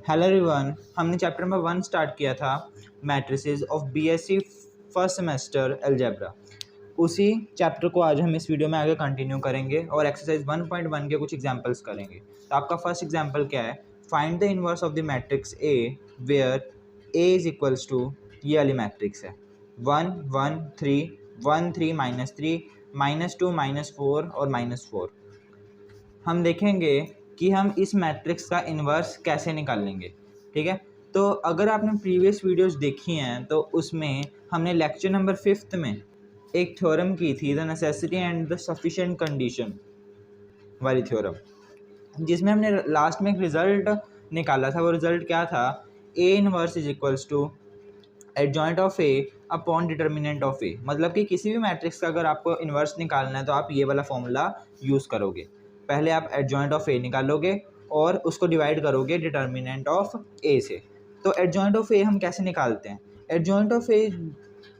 Hello everyone, हमने chapter number 1 start किया था matrices of BSc first semester algebra. उसी चैप्टर को आज हम इस वीडियो में आगे कंटिन्यू करेंगे और एक्सरसाइज 1.1 के कुछ एग्जांपल्स करेंगे। तो आपका फर्स्ट एग्जांपल क्या है? Find the inverse of the matrix A where A is equals to, ये वाली मैट्रिक्स है 1 1 3 1 3 -3 -2 -4 और -4। हम देखेंगे कि हम इस मैट्रिक्स का इन्वर्स कैसे निकाल लेंगे। ठीक है, तो अगर आपने प्रीवियस वीडियोस देखी हैं तो उसमें हमने लेक्चर नंबर 5 में एक थ्योरम की थी, the necessity and the sufficient condition वाली थ्योरम, जिसमें हमने लास्ट में एक रिजल्ट निकाला था। वो रिजल्ट क्या था? A inverse is equals to adjoint of A upon determinant of A. मतलब कि किसी भी मैट्रिक्स का अगर आपको इन्वर्स निकालना है तो आप ये वाला फॉर्मूला यूज़ करोगे। पहले आप एडजॉइंट ऑफ ए निकालोगे और उसको डिवाइड करोगे डिटर्मिनेंट ऑफ ए से। तो एडजॉइंट ऑफ ए हम कैसे निकालते हैं? एडजॉइंट ऑफ ए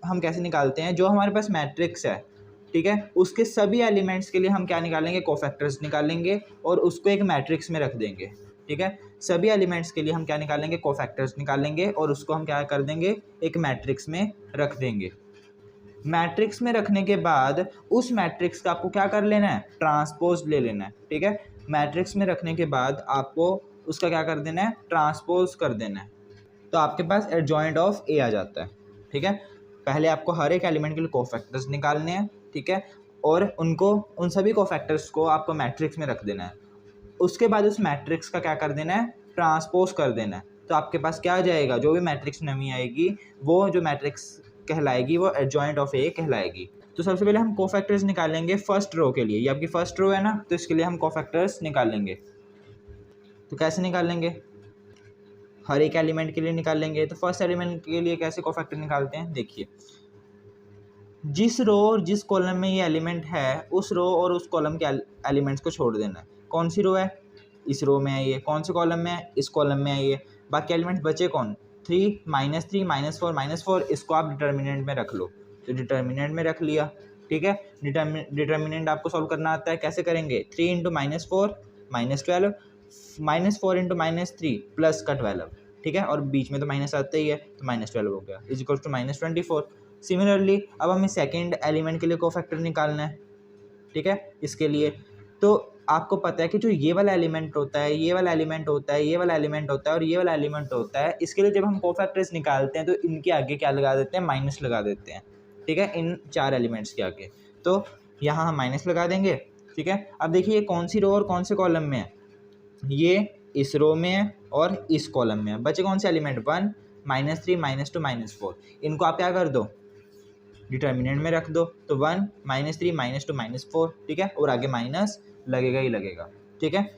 हम कैसे निकालते हैं? जो हमारे पास मैट्रिक्स है, ठीक है, उसके सभी एलिमेंट्स के लिए हम क्या निकालेंगे? कोफैक्टर्स निकालेंगे और उसको एक मैट्रिक्स में रख देंगे। ठीक है, सभी एलिमेंट्स के लिए हम क्या निकालेंगे? कोफैक्टर्स निकालेंगे और उसको हम क्या कर देंगे? एक मैट्रिक्स में रख देंगे। मैट्रिक्स में रखने के बाद उस मैट्रिक्स का आपको क्या कर लेना है? ट्रांसपोज ले लेना है। ठीक है, मैट्रिक्स में रखने के बाद आपको उसका क्या कर देना है? ट्रांसपोज कर देना है। तो आपके पास एडजॉइंट ऑफ ए आ जाता है। ठीक है, पहले आपको हर एक एलिमेंट के लिए कोफैक्टर्स निकालने हैं। ठीक है, और उन सभी कोफैक्टर्स को आपको मैट्रिक्स में रख देना है। उसके बाद उस मैट्रिक्स का क्या कर देना है? ट्रांसपोज कर देना है। तो आपके पास क्या आ जाएगा? जो भी मैट्रिक्स नवी आएगी वो जो मैट्रिक्स कहलाएगी वो एडजॉइंट ऑफ ए कहलाएगी। तो सबसे पहले हम कोफैक्टर्स निकालेंगे फर्स्ट रो के लिए। ये आपकी फर्स्ट रो है ना, तो इसके लिए हम कोफैक्टर्स निकालेंगे। तो कैसे निकालेंगे? हर एक एलिमेंट के लिए निकालेंगे। तो फर्स्ट एलिमेंट के लिए कैसे कोफैक्टर निकालते हैं? देखिए, जिस रो और जिस कॉलम में ये एलिमेंट है उस रो और उस कॉलम के एलिमेंट्स को छोड़ देना है। कौन सी रो है? इस रो में है ये। कौन से कॉलम में है? इस कॉलम में है ये। बाकी एलिमेंट्स बचे कौन? 3 -3 -4 -4। इसको आप डिटर्मिनेंट में रख लो। तो डिटर्मिनेंट में रख लिया। ठीक है, डिटर्मिनेंट आपको सॉल्व करना आता है। कैसे करेंगे? 3 × -4 -12 -4 × -3 प्लस का 12। ठीक है, और बीच में तो माइनस आता ही है, तो -12 हो गया इज इक्वल टू -24। सिमिलरली अब हमें सेकेंड एलिमेंट के लिए कोफैक्टर निकालना है। ठीक है, इसके लिए तो आपको पता है कि जो ये वाला एलिमेंट होता है, ये वाला एलिमेंट होता है, ये वाला एलिमेंट होता है और ये वाला एलिमेंट होता है, इसके लिए जब हम कोफैक्टर्स निकालते हैं तो इनके आगे क्या लगा देते हैं? माइनस लगा देते हैं। ठीक है, इन चार एलिमेंट्स के आगे तो यहाँ हम माइनस लगा देंगे। ठीक है, अब देखिए कौन सी रो और कौन से कॉलम में है? ये इस रो में है और इस कॉलम में है। बचे कौन से एलिमेंट? 1 -3 -2 -4। इनको आप क्या कर दो? डिटर्मिनेंट में रख दो। तो 1 -3 -2 -4। ठीक है, और आगे माइनस लगेगा ही लगेगा। ठीक है,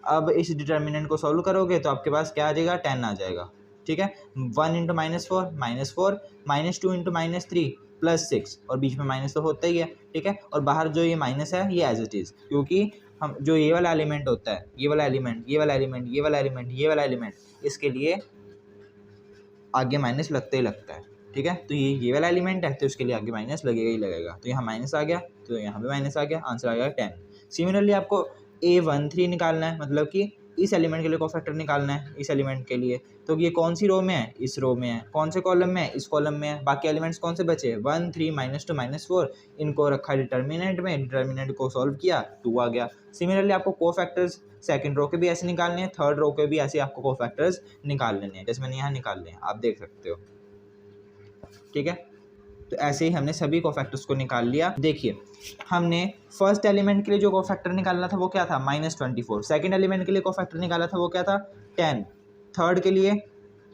अब इस डिटर्मिनेंट को सॉल्व करोगे तो आपके पास क्या आ जाएगा? 10 आ जाएगा। ठीक है, 1 × -4 -4 -2 × -3 +6 और बीच में माइनस तो होता ही है। ठीक है, और बाहर जो ये माइनस है ये एज इट इज़, क्योंकि हम जो ये वाला एलिमेंट होता है, ये वाला एलिमेंट, ये वाला एलिमेंट, ये वाला एलिमेंट, ये वाला एलिमेंट, इसके लिए आगे माइनस लगता ही लगता है। ठीक है, तो ये वाला एलिमेंट है तो उसके लिए आगे माइनस लगेगा ही लगेगा। तो यहाँ माइनस आ गया तो यहाँ भी माइनस आ गया, आंसर आ गया 10। सिमिलरली आपको A13 निकालना है, मतलब कि इस एलिमेंट के लिए कोफैक्टर निकालना है इस एलिमेंट के लिए। तो ये कौन सी रो में है? इस रो में है। कौन से कॉलम में है? इस कॉलम में है। बाकी एलिमेंट्स कौन से बचे? 1 3 -2 -4। इनको रखा डिटर्मिनेंट में, डिटर्मिनेंट को सॉल्व किया, 2 आ गया। सिमिलरली आपको कोफैक्टर्स सेकंड रो के भी ऐसे निकालने हैं, थर्ड रो के भी ऐसे आपको कोफैक्टर्स निकाल लेने हैं, जैसे मैंने यहाँ निकाल लिए हैं, आप देख सकते हो। ठीक है, तो ऐसे ही हमने सभी कोफैक्टर्स को निकाल लिया। देखिए, हमने फर्स्ट एलिमेंट के लिए जो कोफैक्टर निकालना था वो क्या था? -24। सेकंड एलिमेंट के लिए कोफैक्टर निकाला था वो क्या था? 10। थर्ड के लिए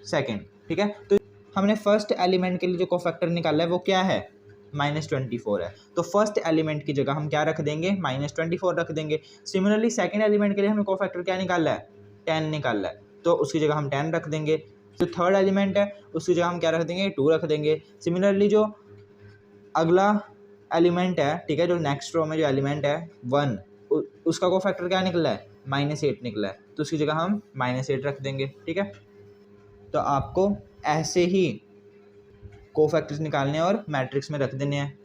सेकंड। ठीक है, तो हमने फर्स्ट एलिमेंट के लिए जो कोफैक्टर निकाला है वो क्या है? -24 है। तो फर्स्ट एलिमेंट की जगह हम क्या रख देंगे? -24 रख देंगे। सिमिलरली सेकंड एलिमेंट के लिए हमें कोफैक्टर क्या निकालना है? 10 निकालना है, तो उसकी जगह हम 10 रख देंगे। जो थर्ड एलिमेंट है उसकी जगह हम क्या रख देंगे? 2 रख देंगे। सिमिलरली जो अगला एलिमेंट है, ठीक है, जो नेक्स्ट रो में जो एलिमेंट है 1, उसका कोफैक्टर क्या निकला है? -8 निकला है, तो उसकी जगह हम -8 रख देंगे। ठीक है, तो आपको ऐसे ही कोफैक्टर्स निकालने और मैट्रिक्स में रख देने हैं।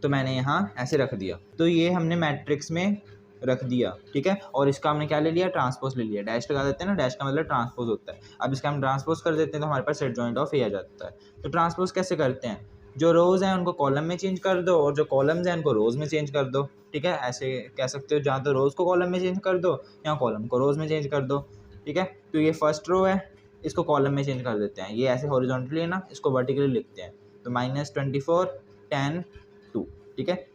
तो मैंने यहाँ ऐसे रख दिया। तो ये हमने मैट्रिक्स में रख दिया, ठीक है। और इसका हमने क्या ले लिया, ट्रांसपोज ले लिया। डैश लगा देते हैं ना, डैश का मतलब ट्रांसपोज होता है। अब इसका हम ट्रांसपोज कर देते हैं तो हमारे पास एडजॉइंट ऑफ ए आ जाता है। तो ट्रांसपोज कैसे करते हैं, जो रोज़ हैं उनको कॉलम में चेंज कर दो और जो कॉलम्स हैं उनको रोज़ में चेंज कर दो, ठीक है। ऐसे कह सकते हो, जहाँ तो रोज़ को कॉलम में चेंज कर दो, यहाँ कॉलम को रोज़ में चेंज कर दो, ठीक है। तो ये फर्स्ट रो है, इसको कॉलम में चेंज कर देते हैं। ये ऐसे हॉरिजॉन्टली है ना, इसको वर्टिकली लिखते हैं। तो -24 10 2, ठीक है।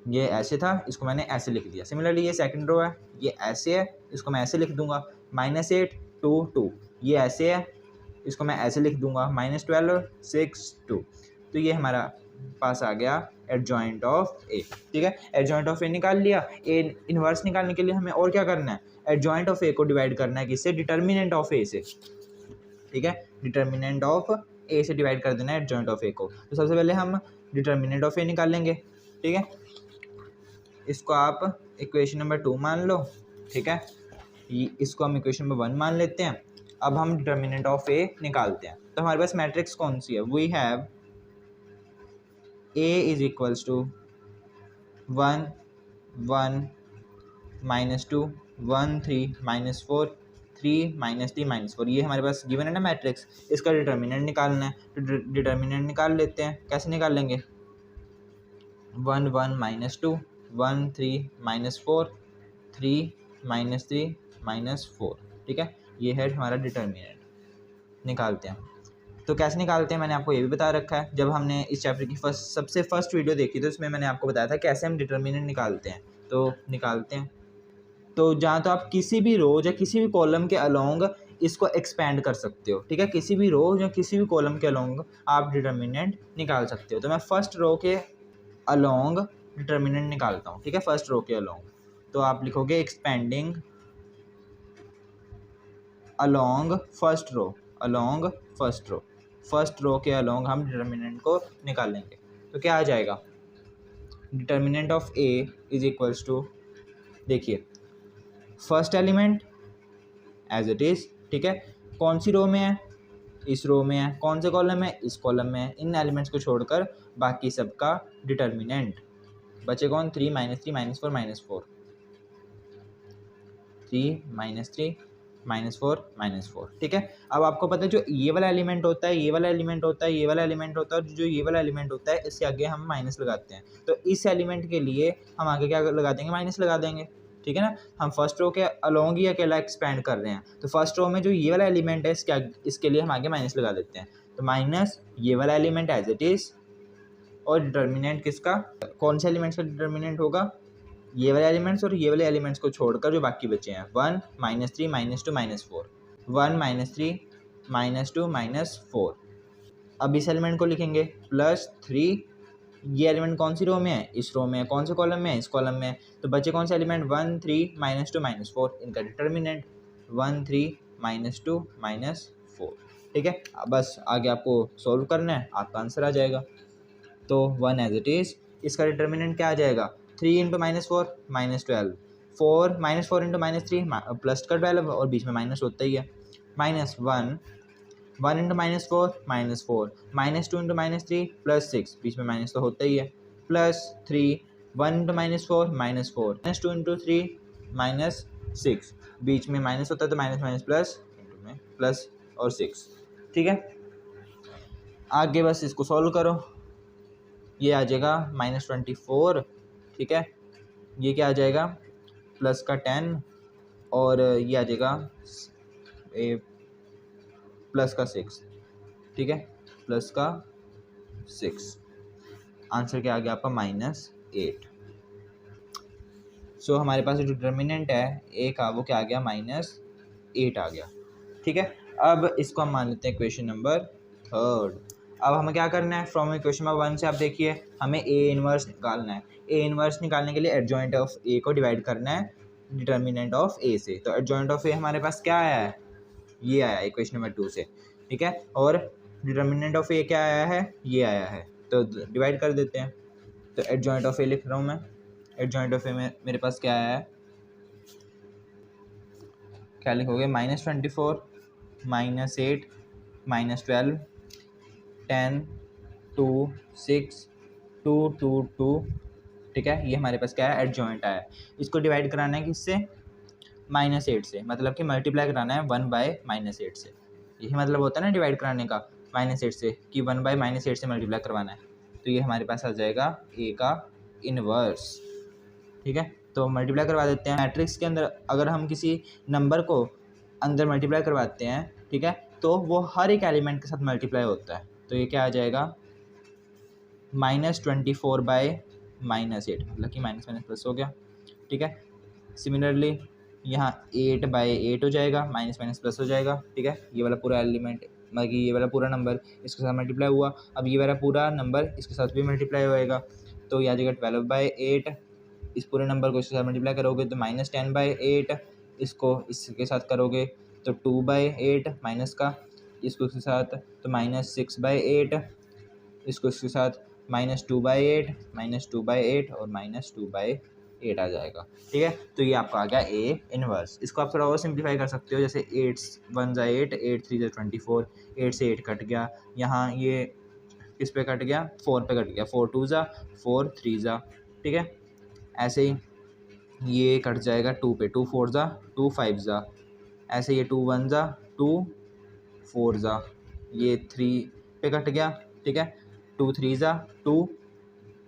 ये ऐसे था, इसको मैंने ऐसे लिख दिया। सिमिलरली ये सेकंड रो है, ये ऐसे है, इसको मैं ऐसे लिख दूंगा। -8 2 2, ये ऐसे है, इसको मैं ऐसे लिख दूंगा। -12 6 2। तो ये हमारा पास आ गया एडजॉइंट ऑफ ए, ठीक है। एडजॉइंट ऑफ ए निकाल लिया। ए इनवर्स निकालने के लिए हमें और क्या करना है, एडजॉइंट ऑफ ए को डिवाइड करना है किससे, डिटर्मिनेंट ऑफ ए से, ठीक है। डिटर्मिनेंट ऑफ ए से डिवाइड कर देना है एडजॉइंट ऑफ ए को। तो सबसे पहले हम डिटर्मिनेंट ऑफ ए निकालेंगे, ठीक है। इसको आप इक्वेशन नंबर 2 मान लो, ठीक है। इसको हम इक्वेशन नंबर 1 मान लेते हैं। अब हम डिटर्मिनेंट ऑफ ए निकालते हैं। तो हमारे पास मैट्रिक्स कौन सी है, we have A is equals to 1 1 -2 1 3 -4 3 -3 -4। ये हमारे पास गिवन है ना मैट्रिक्स, इसका डिटर्मिनेंट निकालना है। तो डिटर्मिनेंट निकाल लेते हैं। कैसे निकालेंगे, 1 1 -2 1 3 -4 3 -3 -4, ठीक है। ये है हमारा डिटर्मिनेंट। निकालते हैं। तो कैसे निकालते हैं मैंने आपको ये भी बता रखा है। जब हमने इस चैप्टर की सबसे फर्स्ट वीडियो देखी तो इसमें मैंने आपको बताया था कैसे हम डिटर्मिनेंट निकालते हैं। तो निकालते हैं। तो जहाँ तो आप किसी भी रो या किसी भी कॉलम के अलोंग इसको एक्सपेंड कर सकते हो, ठीक है। किसी भी रो या किसी भी कॉलम के अलोंग आप डिटर्मिनेंट निकाल सकते हो। तो मैं फर्स्ट रो के अलोंग डिटर्मिनेंट निकालता हूँ, ठीक है। फर्स्ट रो के अलोंग तो आप लिखोगे expanding along first row, along first row. First row के अलोंग हम डिटर्मिनेंट को निकालेंगे। तो क्या आ जाएगा, determinant of A is equals to, देखिए first element as it is, ठीक है। कौन सी रो में है, इस रो में है। कौन से कॉलम में, इस कॉलम में है। इन एलिमेंट्स को छोड़कर बाकी सबका डिटर्मिनेंट। बचे कौन, 3 -3 -4 -4 3 -3 -4 -4, ठीक है। अब आपको पता है जो ये वाला एलिमेंट होता है, ये वाला एलिमेंट होता है, ये वाला एलिमेंट होता है, और जो ये वाला एलिमेंट होता है इससे आगे हम माइनस लगाते हैं। तो इस एलिमेंट के लिए हम आगे क्या लगा देंगे, माइनस लगा देंगे, ठीक है ना। हम फर्स्ट रो के अलोंग ही अकेला एक्सपेंड कर रहे हैं। तो फर्स्ट रो में जो ये वाला एलिमेंट है इसके लिए हम आगे माइनस लगा देते हैं। तो माइनस ये वाला एलिमेंट एज इट इज़, और डिटर्मिनेंट किसका, कौन से एलिमेंट्स का डिटर्मिनेंट होगा, ये वाले एलिमेंट्स और ये वाले एलिमेंट्स को छोड़कर जो बाकी बचे हैं। 1 -3 -2 -4 1 -3 -2 -4। अब इस एलिमेंट को लिखेंगे +3। ये एलिमेंट कौन सी रो में है, इस रो में है। कौन से कॉलम में है, इस कॉलम में है। तो बचे कौन से एलिमेंट, 1 3 -2 -4, इनका डिटर्मिनेंट 1 3 -2 -4, ठीक है। बस आगे आपको सॉल्व करना है, आपका आंसर आ जाएगा। तो 1 एज इट इज़, इसका डिटर्मिनेंट क्या आ जाएगा, 3 × -4 -12 4 -4 × -3 प्लस का 12, और बीच में माइनस होता ही है। -1 1 × -4 -4 -2 × -3 +6, बीच में माइनस तो होता ही है। +3 1 × -4 -4 -2 × 3 -6, बीच में माइनस होता है तो माइनस प्लस में प्लस और 6, ठीक है। आगे बस इसको सॉल्व करो। ये आ जाएगा -24, ठीक है। ये क्या आ जाएगा, प्लस का 10, और ये आ जाएगा प्लस का 6, ठीक है। प्लस का 6, आंसर क्या आ गया आपका -8। सो हमारे पास जो डिटर्मिनेंट है ए का वो क्या आ गया, -8 आ गया, ठीक है। अब इसको हम मान लेते हैं इक्वेशन नंबर 3। अब हमें क्या करना है, फ्रॉम इक्वेशन नंबर 1 से आप देखिए हमें ए इनवर्स निकालना है। ए इनवर्स निकालने के लिए एडजॉइंट ऑफ ए को डिवाइड करना है डिटर्मिनेंट ऑफ ए से। तो एडजॉइंट ऑफ ए हमारे पास क्या आया है, ये आया है इक्वेशन नंबर 2 से, ठीक है। और डिटर्मिनेंट ऑफ ए क्या आया है, ये आया है। तो डिवाइड कर देते हैं। तो एडजॉइंट ऑफ ए लिख रहा हूँ मैं। एडजॉइंट ऑफ ए में मेरे पास क्या आया है, क्या लिखोगे, -24 -8 -12 10 2 6 2 2 2 ठीक है, ये हमारे पास क्या है, एडजॉइंट आया है। इसको डिवाइड कराना है किससे, -8 से, मतलब कि मल्टीप्लाई कराना है 1/-8 से। यही मतलब होता है ना डिवाइड कराने का, -8 से, कि 1/-8 से मल्टीप्लाई करवाना है। तो ये हमारे पास आ जाएगा ए का इनवर्स। ठीक है, तो मल्टीप्लाई करवा देते हैं। मैट्रिक्स के अंदर अगर हम किसी नंबर को अंदर मल्टीप्लाई करवाते हैं, ठीक है, तो वो हर एक एलिमेंट के साथ मल्टीप्लाई होता है। तो ये क्या आ जाएगा, -24/-8, मतलब कि माइनस माइनस प्लस हो गया। ठीक है, सिमिलरली यहाँ 8/8 हो जाएगा, माइनस माइनस प्लस हो जाएगा। ठीक है, ये वाला पूरा एलिमेंट, मतलब कि ये वाला पूरा नंबर इसके साथ मल्टीप्लाई हुआ, अब ये वाला पूरा नंबर इसके साथ भी मल्टीप्लाई होएगा, तो ये आ जाएगा 12/8। इस पूरे नंबर को इसके साथ मल्टीप्लाई करोगे तो -10/8, इसको इसके साथ करोगे तो 2/8 माइनस का, इसको इसके साथ तो -6/8, इसको इसके साथ -2/8, -2/8 और -2/8 आ जाएगा। ठीक है, तो ये आपका आ गया ए इनवर्स। इसको आप थोड़ा और सिंप्लीफाई कर सकते हो, जैसे 8 1 8, 8 3 24, 8 से 8 कट गया, यहाँ ये किस पे कट गया, 4 पे कट गया, 4 2 4 3। ठीक है, ऐसे ही ये कट जाएगा 2 पे, 2 4 2 5, ऐसे ये 2 1 2 4, ये 3 पे कट गया। ठीक है, 2 3 2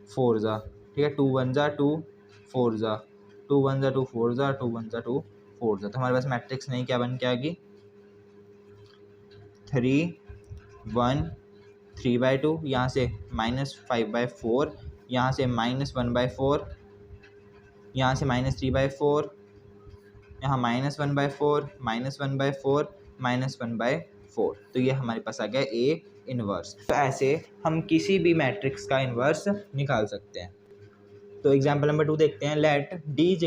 4, ठीक है, 2 1 2 4, 2 1 2 4, 2 1 2 4। तो हमारे पास मैट्रिक्स नहीं क्या बन के आ गई, 3 1 3/2, यहाँ से -5/4, यहाँ से -1/4, यहाँ से -3/4, यहाँ -1/4, -1/4, -1/4। तो ये हमारे पास आ गया ए इनवर्स। तो ऐसे हम किसी भी मैट्रिक्स का इनवर्स निकाल सकते हैं। तो एग्जांपल नंबर 2 देखते हैं। Let D =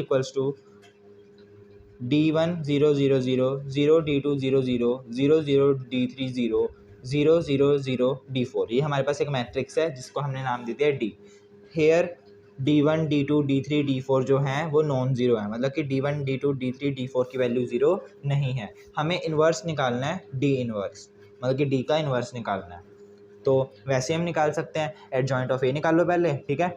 D1 0 0 0 0 D2 0 0 0 0 D3 0 0 0 0 D4। ये हमारे पास एक मैट्रिक्स है जिसको हमने नाम दे दिया D। Hair D1 D2 D3 D4 जो हैं वो नॉन ज़ीरो है, मतलब कि D1 D2 D3 D4 की वैल्यू ज़ीरो नहीं है। हमें इन्वर्स निकालना है, D इन्वर्स, मतलब कि D का इन्वर्स निकालना है। तो वैसे हम निकाल सकते हैं, एडजॉइंट ऑफ ए निकाल लो पहले। ठीक है,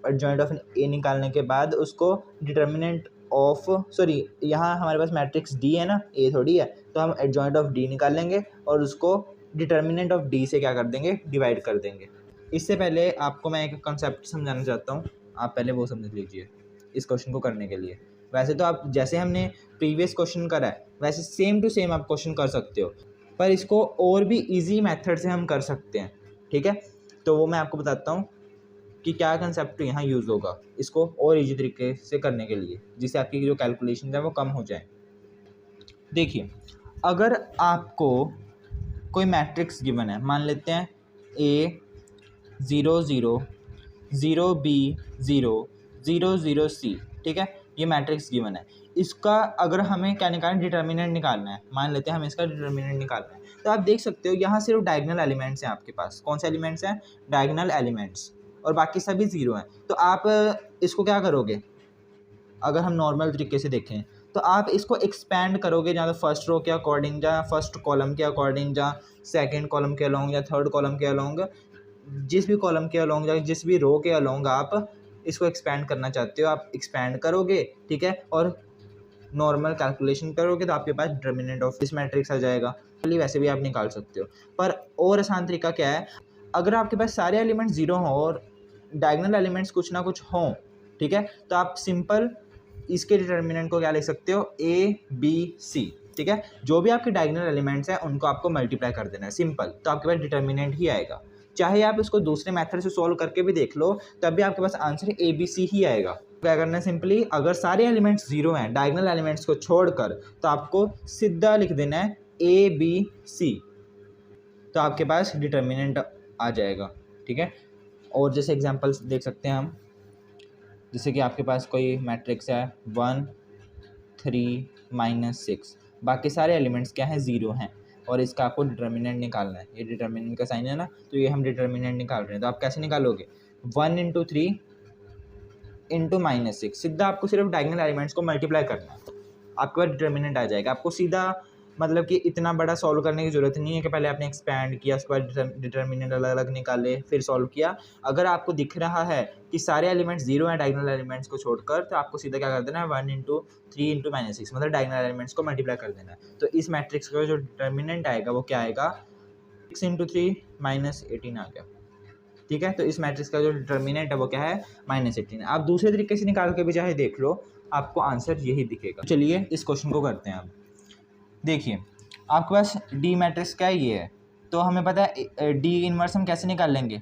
एडजॉइंट ऑफ ए निकालने के बाद उसको डिटर्मिनेंट ऑफ, सॉरी यहाँ हमारे पास मैट्रिक्स डी है ना, ए थोड़ी है, तो हम एडजॉइंट ऑफ डी निकाल लेंगे और उसको डिटर्मिनेंट ऑफ डी से क्या कर देंगे, डिवाइड कर देंगे। इससे पहले आपको मैं एक कंसेप्ट समझाना चाहता हूँ, आप पहले वो समझ लीजिए इस क्वेश्चन को करने के लिए। वैसे तो आप जैसे हमने प्रीवियस क्वेश्चन करा है वैसे सेम टू सेम आप क्वेश्चन कर सकते हो, पर इसको और भी इजी मेथड से हम कर सकते हैं। ठीक है, तो वो मैं आपको बताता हूँ कि क्या कंसेप्ट यहाँ यूज़ होगा इसको और इजी तरीके से करने के लिए, जिससे आपकी जो कैलकुलेशन है वो कम हो जाए। देखिए, अगर आपको कोई मैट्रिक्स गिवन है, मान लेते हैं A 0 0 0 B 0 0 0 C। ठीक है, ये मैट्रिक्स गिवन है। इसका अगर हमें क्या निकालना है, डिटर्मिनेंट निकालना है। मान लेते हैं हमें इसका डिटर्मिनेंट निकालना है, तो आप देख सकते हो यहाँ सिर्फ डायगोनल एलिमेंट्स हैं आपके पास। कौन से एलिमेंट्स हैं, डायगोनल एलिमेंट्स, और बाकी सभी ज़ीरो हैं। तो आप इसको क्या करोगे, अगर हम नॉर्मल तरीके से देखें तो आप इसको एक्सपैंड करोगे, जहाँ फर्स्ट रो के अकॉर्डिंग, जहाँ फर्स्ट कॉलम के अकॉर्डिंग, जहाँ सेकंड कॉलम के अलोंग, या थर्ड कॉलम के अलोंग, जिस भी कॉलम के अलोंग या जिस भी रो के अलोंग आप इसको एक्सपैंड करना चाहते हो, आप एक्सपैंड करोगे। ठीक है, और नॉर्मल कैलकुलेशन करोगे तो आपके पास डिटर्मिनेंट ऑफ दिस मैट्रिक्स आ जाएगा। वैसे भी आप निकाल सकते हो, पर और आसान तरीका क्या है, अगर आपके पास सारे एलिमेंट्स ज़ीरो हों और डायगोनल एलिमेंट्स कुछ ना कुछ हों, ठीक है, तो आप सिंपल इसके डिटर्मिनेंट को क्या लिख सकते हो, A B C। ठीक है, जो भी आपके डायगोनल एलिमेंट्स हैं उनको आपको मल्टीप्लाई कर देना है, सिंपल, तो आपके पास डिटर्मिनेंट ही आएगा। चाहे आप इसको दूसरे मेथड से सॉल्व करके भी देख लो, तब भी आपके पास आंसर ABC ही आएगा। क्या करना है, सिंपली अगर सारे एलिमेंट्स ज़ीरो हैं डायगोनल एलिमेंट्स को छोड़कर, तो आपको सीधा लिख देना है ABC, तो आपके पास डिटर्मिनेंट आ जाएगा। ठीक है, और जैसे एग्जांपल्स देख सकते हैं हम, जैसे कि आपके पास कोई मैट्रिक्स है 1 3 -6, बाकी सारे एलिमेंट्स क्या हैं, ज़ीरो हैं, और इसका आपको डिटर्मिनेंट निकालना है। ये डिटर्मिनेंट का साइन है ना, तो ये हम डिटर्मिनेंट निकाल रहे हैं। तो आप कैसे निकालोगे, 1 × 3 × -6, सीधा आपको सिर्फ डायगोनल एलिमेंट्स को मल्टीप्लाई करना है, आपके पास डिटर्मिनेंट आ जाएगा। आपको सीधा मतलब कि इतना बड़ा सॉल्व करने की ज़रूरत नहीं है कि पहले आपने एक्सपैंड किया, उसके बाद डिटर्मिनेंट अलग अलग निकाले फिर सॉल्व किया। अगर आपको दिख रहा है कि सारे एलिमेंट्स जीरो हैं डायगोनल एलिमेंट्स को छोड़कर, तो आपको सीधा क्या कर देना है, 1 × 3 × -6 मतलब डायगोनल एलिमेंट्स को मल्टीप्लाई कर देना है। तो इस मैट्रिक्स का जो डिटर्मिनेंट आएगा वो क्या आएगा, 6 × 3 -18 आ गया। ठीक है, तो इस मैट्रिक्स का जो डिटर्मिनेंट है वो क्या है, -18। आप दूसरे तरीके से निकाल के भी चाहे देख लो, आपको आंसर यही दिखेगा। चलिए इस क्वेश्चन को करते हैं। अब देखिए आपके पास डी मैट्रिक्स क्या है, ये है, तो हमें पता है डी इनवर्स हम कैसे निकाल लेंगे,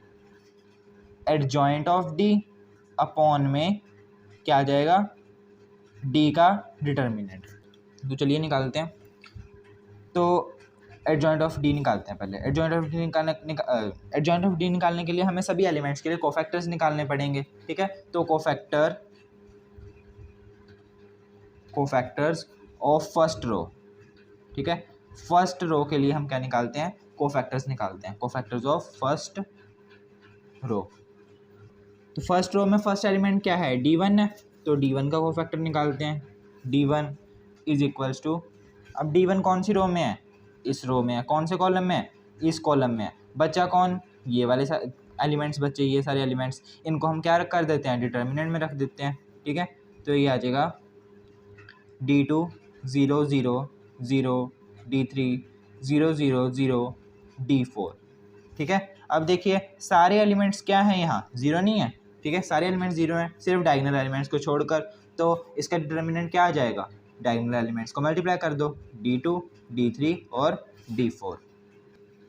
एडजॉइंट ऑफ डी अपॉन में क्या आ जाएगा, डी का डिटर्मिनेंट। तो चलिए निकालते हैं। तो एडजॉइंट ऑफ डी निकालते हैं पहले। एडजॉइंट ऑफ डी निकालने के लिए हमें सभी एलिमेंट्स के लिए कोफैक्टर्स निकालने पड़ेंगे। ठीक है, तो कोफैक्टर्स ऑफ फर्स्ट रो। ठीक है, फर्स्ट रो के लिए हम क्या निकालते हैं, कोफैक्टर्स निकालते हैं, कोफैक्टर्स ऑफ फर्स्ट रो। तो फर्स्ट रो में फर्स्ट एलिमेंट क्या है, D1 है, तो D1 का कोफैक्टर निकालते हैं। D1 इज इक्वल्स टू, अब D1 कौन सी रो में है, इस रो में है, कौन से कॉलम में है, इस कॉलम में है, बचा कौन, ये वाले एलिमेंट्स बचे, ये सारे एलिमेंट्स, इनको हम क्या कर देते हैं, डिटर्मिनेंट में रख देते हैं। ठीक है, तो ये आ जाएगा D2 0 0 0, D3 0 0 0, D4। ठीक है, अब देखिए सारे एलिमेंट्स क्या हैं, यहाँ जीरो नहीं है। ठीक है, सारे एलिमेंट्स जीरो हैं सिर्फ डायगोनल एलिमेंट्स को छोड़कर, तो इसका डिटर्मिनेंट क्या आ जाएगा, डायगोनल एलिमेंट्स को मल्टीप्लाई कर दो, D2 D3 और D4।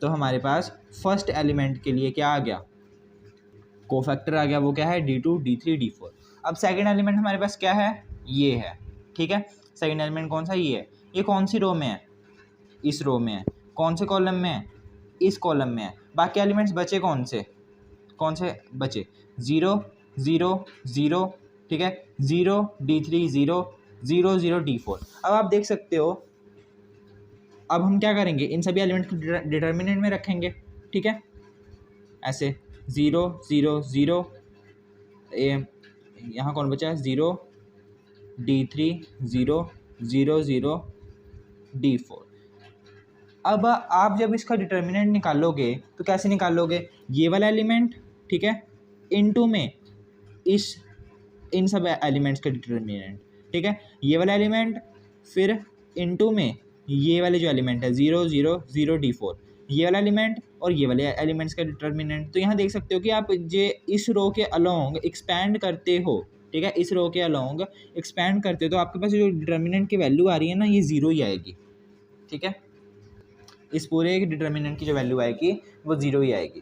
तो हमारे पास फर्स्ट एलिमेंट के लिए क्या आ गया, कोफैक्टर आ गया, वो क्या है, D2 D3 D4। अब सेकंड एलिमेंट हमारे पास क्या है, ये है। ठीक है, सेकंड एलिमेंट कौन सा, ये है, ये कौन सी रो में है, इस रो में है, कौन से कॉलम में है, इस कॉलम में है। बाकी एलिमेंट्स बचे कौन से बचे, 0 0 0। ठीक है, 0 D3 0 0 0 D4। अब आप देख सकते हो, अब हम क्या करेंगे, इन सभी एलिमेंट्स को डिटर्मिनेंट में रखेंगे। ठीक है, ऐसे 0 0 0, यहाँ कौन बचा है, 0 D3 0 0 0 D4। अब आप जब इसका डिटर्मिनेंट निकालोगे तो कैसे निकालोगे, ये वाला एलिमेंट, ठीक है, इनटू में इन सब एलिमेंट्स का डिटर्मिनेंट। ठीक है, ये वाला एलिमेंट फिर इनटू में ये वाले जो एलिमेंट है 0 0 0 D4, ये वाला एलिमेंट और ये वाले एलिमेंट्स का डिटर्मिनेंट। तो यहाँ देख सकते हो कि आप जे इस रो के अलोंग एक्सपैंड करते हो। ठीक है, इस रो के अलोंग एक्सपैंड करते हो तो आपके पास जो डिटर्मिनेंट की वैल्यू आ रही है ना, ये ज़ीरो ही आएगी। ठीक है, इस पूरे डिटर्मिनेंट की जो वैल्यू आएगी वो ज़ीरो ही आएगी।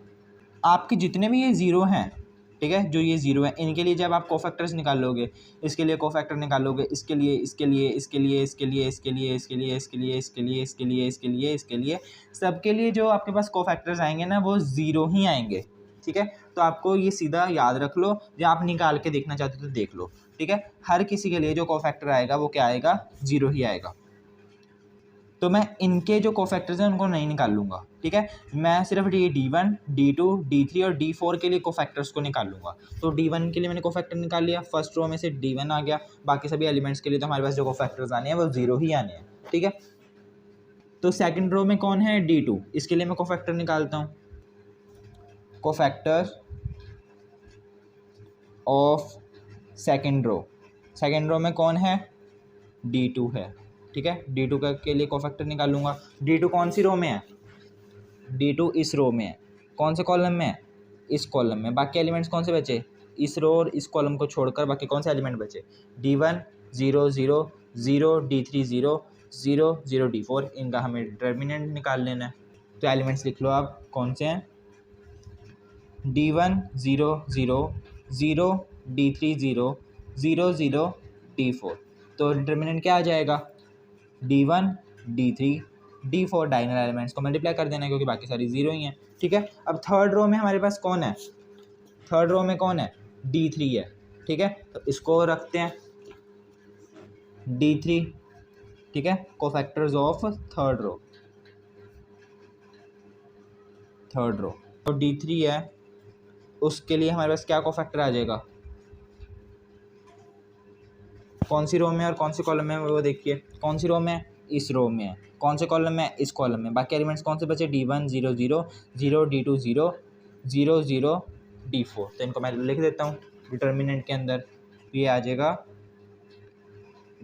आपके जितने भी ये ज़ीरो हैं, ठीक है, जो ये ज़ीरो हैं, इनके लिए जब आप कोफैक्टर्स निकालोगे, इसके लिए कोफैक्टर निकालोगे, इसके लिए इसके लिए इसके लिए इसके लिए इसके लिए इसके लिए इसके लिए इसके लिए इसके लिए इसके लिए इसके लिए सबके लिए जो आपके पास कोफैक्टर्स आएंगे ना, वो ज़ीरो ही आएंगे। ठीक है, तो आपको ये सीधा याद रख लो, जब आप निकाल के देखना चाहते हो तो देख लो। ठीक है, हर किसी के लिए जो कोफैक्टर आएगा वो क्या आएगा, ज़ीरो ही आएगा। तो मैं इनके जो कोफैक्टर्स हैं उनको नहीं निकाल लूँगा। ठीक है, मैं सिर्फ D1 D2 D3 और D4 के लिए कोफैक्टर्स को निकाल लूँगा। तो D1 के लिए मैंने कोफैक्टर निकाल लिया, फर्स्ट रो में से D1 आ गया, बाकी सभी एलिमेंट्स के लिए तो हमारे पास जो कोफैक्टर्स आने हैं वो ज़ीरो ही आने हैं। ठीक है, तो सेकंड रो में कौन है, D2, इसके लिए मैं कोफैक्टर निकालता हूँ, कोफैक्टर ऑफ सेकंड रो में कौन है, D2 है। ठीक है, D2 के लिए कोफैक्टर निकालूंगा। D2 कौन सी रो में है, D2 इस रो में है, कौन से कॉलम में है, इस कॉलम में। बाकी एलिमेंट्स कौन से बचे, इस रो और इस कॉलम को छोड़कर बाकी कौन से एलिमेंट बचे, D1 0 0 0 D3 0 0 0 D4। इनका हमें डिटर्मिनेंट निकाल लेना है। तो एलिमेंट्स लिख लो आप, कौन से हैं, D1 0 0 0 D3 0 0 0 D4। तो डिटर्मिनेंट क्या आ जाएगा, D1 D3 D4, diagonal elements को मल्टीप्लाई कर देना क्योंकि बाकी सारी ज़ीरो ही हैं। ठीक है, अब थर्ड रो में हमारे पास कौन है, थर्ड रो में कौन है, D3 है। ठीक है, तो इसको रखते हैं D3। ठीक है, कोफैक्टर्स ऑफ थर्ड रो, तो D3 है, उसके लिए हमारे पास क्या कोफैक्टर आ जाएगा, कौन सी रो में और कौन सी कॉलम में, वो देखिए कौन सी रो में, इस रो में है, कौन से कॉलम में? इस कॉलम में। बाकी एलिमेंट्स कौन से बचे? D1 0 0 0 D2 0 0 0 D4। तो इनको मैं लिख देता हूँ डिटर्मिनेंट के अंदर। ये आ जाएगा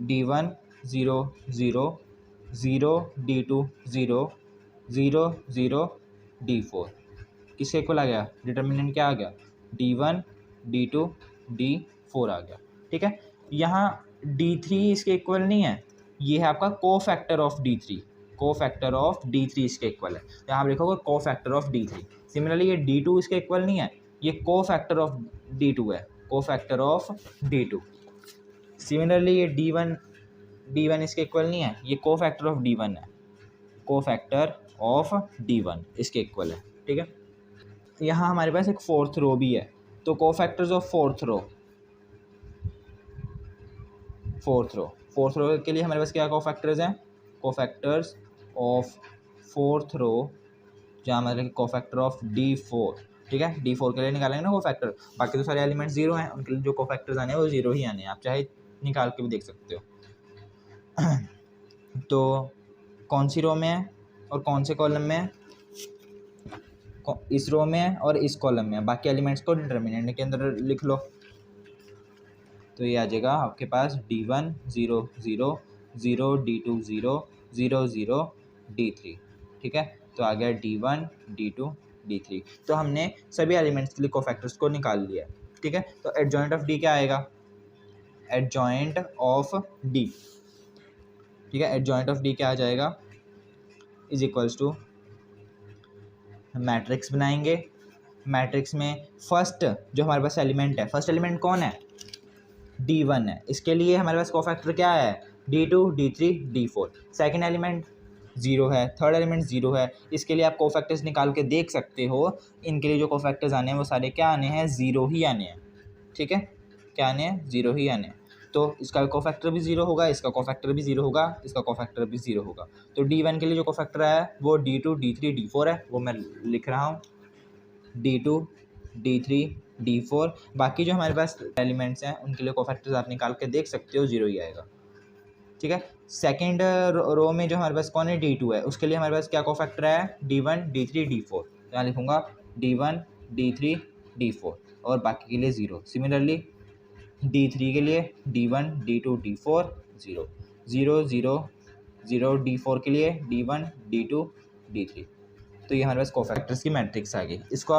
D1 0 0 0 D2 0 0 0 D4। किसके इक्वल आ गया? डिटर्मिनेंट क्या आ गया? D1 D2 D4 आ गया। ठीक है, यहाँ D3 इसके इक्वल नहीं है, ये है आपका को फैक्टर ऑफ D3। को फैक्टर ऑफ D3 इसके इक्वल है, यहाँ आप लिखोगे को फैक्टर ऑफ D3। सिमिलरली ये D2 इसके इक्वल नहीं है, ये को फैक्टर ऑफ D2 है, को फैक्टर ऑफ D2। सिमिलरली ये D1 इसके इक्वल नहीं है, ये को फैक्टर ऑफ D1 है, को फैक्टर ऑफ D1 इसके इक्वल है। ठीक है, यहाँ हमारे पास एक फोर्थ रो भी है, तो को फैक्टर्स ऑफ फोर्थ रो के लिए हमारे पास क्या को फैक्टर्स हैं? को फैक्टर्स ऑफ फोर्थ रो, जहाँ हमारे को फैक्टर ऑफ D4। ठीक है, D4 के लिए निकालेंगे ना को फैक्टर, बाकी तो सारे एलिमेंट्स जीरो हैं, उनके लिए जो को फैक्टर्स आने हैं वो जीरो ही आने हैं, आप चाहे निकाल के भी देख सकते हो। तो कौन सी रो में है और कौन से कॉलम में है? इस रो में है और इस कॉलम में है। बाकी एलिमेंट्स को डिटर्मिनेंट के अंदर लिख लो, तो ये आ जाएगा आपके पास D1 0 0 0 D2 0 0 0 D3। ठीक है, तो आ गया D1 D2 D3। तो हमने सभी एलिमेंट्स के लिए कोफैक्टर्स को निकाल लिया। ठीक है, तो एडजॉइंट ऑफ D क्या आएगा? एडजॉइंट ऑफ D, ठीक है, एडजॉइंट ऑफ D क्या आ जाएगा? इज इक्वल्स टू मैट्रिक्स बनाएंगे। मैट्रिक्स में फर्स्ट जो हमारे पास एलिमेंट है, फर्स्ट एलिमेंट कौन है? D1 है, इसके लिए हमारे पास कोफैक्टर क्या है? D2 D3 D4। Second element 0 है, थर्ड एलिमेंट 0 है, इसके लिए आप कोफैक्टर्स निकाल के देख सकते हो। इनके लिए जो कोफैक्टर्स आने हैं वो सारे क्या आने हैं? 0 ही आने हैं। ठीक है, क्या आने हैं? 0 ही आने हैं। तो इसका कोफैक्टर भी 0 होगा, इसका कोफैक्टर भी 0 होगा, इसका कोफैक्टर भी 0 होगा। तो D1 के लिए जो कोफैक्टर आया है वो D2 D3 D4 है, वो मैं लिख रहा हूँ D2 D3 D4। बाकी जो हमारे पास एलिमेंट्स हैं उनके लिए कोफैक्टर्स आप निकाल के देख सकते हो, 0 ही आएगा। ठीक है, सेकेंड रो में जो हमारे पास कौन है? D2 है, उसके लिए हमारे पास क्या कोफैक्टर है? D1 D3 D4। यहाँ लिखूँगा D1 D3 D4 और बाकी के लिए 0। सिमिलरली D3 के लिए D1 D2 D4 0 0 0 0 D4 के लिए D1 D2 D3। तो ये हमारे पास कोफैक्टर्स की मैट्रिक्स आ गई। इसको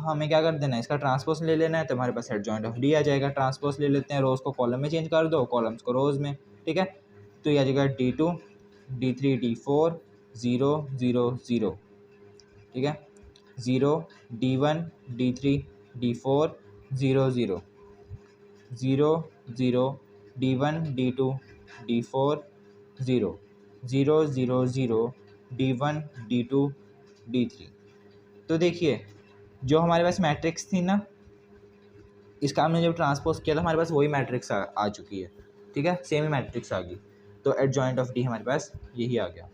हमें क्या कर देना है? इसका ट्रांसपोज ले लेना है, तो हमारे पास एडजॉइंट ऑफ D आ जाएगा। ट्रांसपोज ले लेते हैं, रोज़ को कॉलम में चेंज कर दो, कॉलम्स को रोज़ में। ठीक है, तो ये आ जाएगा D2 D3 D4 0 0 0। ठीक है, 0 D1 D3 D4 0 0 0 0 D1 D2 D4 0 0 0 0 D1 D2 D3। तो देखिए जो हमारे पास मैट्रिक्स थी ना, इसका हमने जब ट्रांसपोज किया था हमारे पास वही मैट्रिक्स आ चुकी है। ठीक है, सेम ही मैट्रिक्स आ गई। तो एडजॉइंट ऑफ D हमारे पास यही आ गया,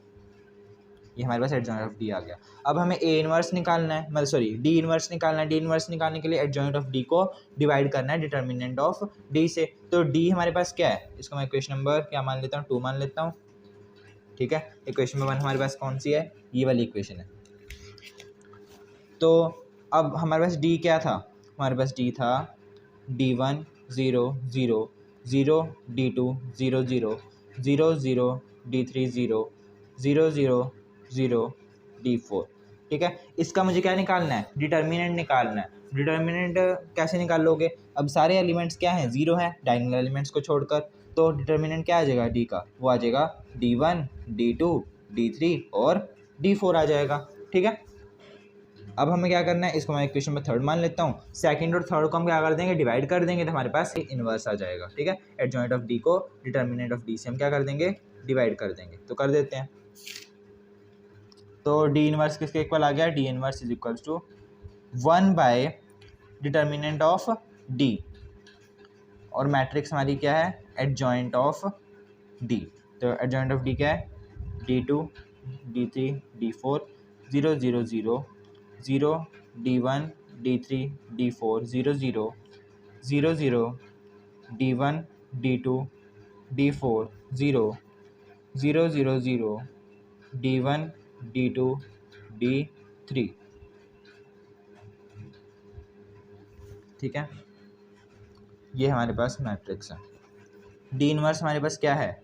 ये हमारे पास एडजॉइंट ऑफ D आ गया। अब हमें A इनवर्स निकालना है, मतलब सॉरी D इनवर्स निकालना है। D इनवर्स निकालने के लिए एडजॉइंट ऑफ D को डिवाइड करना है डिटर्मिनेंट ऑफ D से। तो D हमारे पास क्या है? इसको मैं इक्वेशन नंबर क्या मान लेता हूँ? 2 मान लेता हूँ। ठीक है, इक्वेशन नंबर 1 हमारे पास कौन सी है? ये वाली इक्वेशन है। तो अब हमारे पास D क्या था? हमारे पास D था D1 0 0 0 D2 0 0 0 0 D3 0 0 0 0 D4। ठीक है, इसका मुझे क्या निकालना है? डिटर्मिनेंट निकालना है। डिटर्मिनेंट कैसे निकाल लोगे? अब सारे एलिमेंट्स क्या हैं? 0 हैं, डायगोनल एलिमेंट्स को छोड़कर। तो डिटर्मिनेंट क्या आ जाएगा D का? वो आ जाएगा D1 D2 D3 और D4 आ जाएगा। ठीक है, अब हमें क्या करना है? इसको मैं इक्वेशन में 3rd मान लेता हूँ। सेकंड और थर्ड को हम क्या कर देंगे? डिवाइड कर देंगे, तो हमारे पास इनवर्स आ जाएगा। ठीक है, एडजॉइंट ऑफ D को डिटर्मिनेंट ऑफ D से हम क्या कर देंगे? डिवाइड कर देंगे। तो कर देते हैं। तो D इनवर्स किसके इक्वल आ गया? D inverse is equals to 1 by determinant of D, और मैट्रिक्स हमारी क्या है? Adjoint of D। तो एडजॉइंट ऑफ D क्या है? D2 D3 D4 0 0 0 0 D1 D3 D4 0 0 0 0 D1 D2 D4 0 0 0 0 D1 D2 D3, ठीक है। ये हमारे पास मैट्रिक्स है। डी इनवर्स हमारे पास क्या है,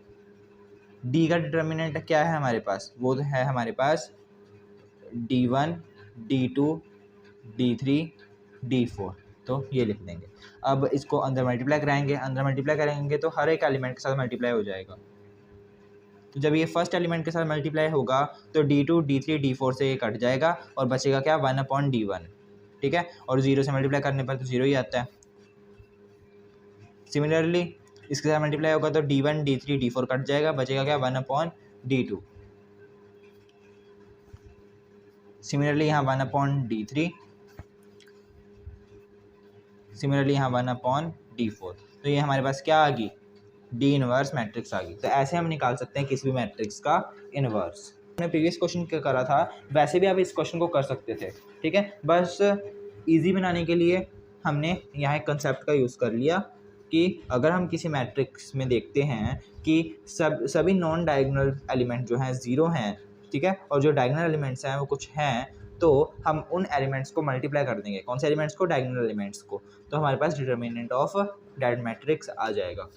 डी का डिटर्मिनेंट क्या है हमारे पास, वो है हमारे पास D1 D2 D3 D4, तो ये लिख देंगे। अब इसको अंदर मल्टीप्लाई कराएंगे, अंदर मल्टीप्लाई करेंगे तो हर एक एलिमेंट के साथ मल्टीप्लाई हो जाएगा। तो जब ये फर्स्ट एलिमेंट के साथ मल्टीप्लाई होगा तो D2 D3 D4 से ये कट जाएगा और बचेगा क्या, 1/D1, ठीक है। और 0 से मल्टीप्लाई करने पर तो 0 ही आता है। सिमिलरली इसके साथ मल्टीप्लाई होगा तो D1 D3 D4 कट जाएगा, बचेगा क्या, 1/D2। सिमिलरली यहाँ 1/D3, सिमिलरली यहाँ 1/D4। तो ये हमारे पास क्या आ गई, डी इनवर्स मैट्रिक्स आ गई। तो ऐसे हम निकाल सकते हैं किसी भी मैट्रिक्स का इनवर्स। हमने प्रीवियस क्वेश्चन क्या करा था, वैसे भी आप इस क्वेश्चन को कर सकते थे, ठीक है। बस इजी बनाने के लिए हमने यहाँ एक कंसेप्ट का यूज़ कर लिया कि अगर हम किसी मैट्रिक्स में देखते हैं कि सभी नॉन डायगोनल एलिमेंट जो हैं 0 हैं, ठीक है, और जो डायगोनल एलिमेंट्स हैं वो कुछ हैं, तो हम उन एलिमेंट्स को मल्टीप्लाई कर देंगे। कौन से एलिमेंट्स को, डायगोनल एलिमेंट्स को। तो हमारे पास डिटर्मिनेंट ऑफ दैट मैट्रिक्स आ जाएगा।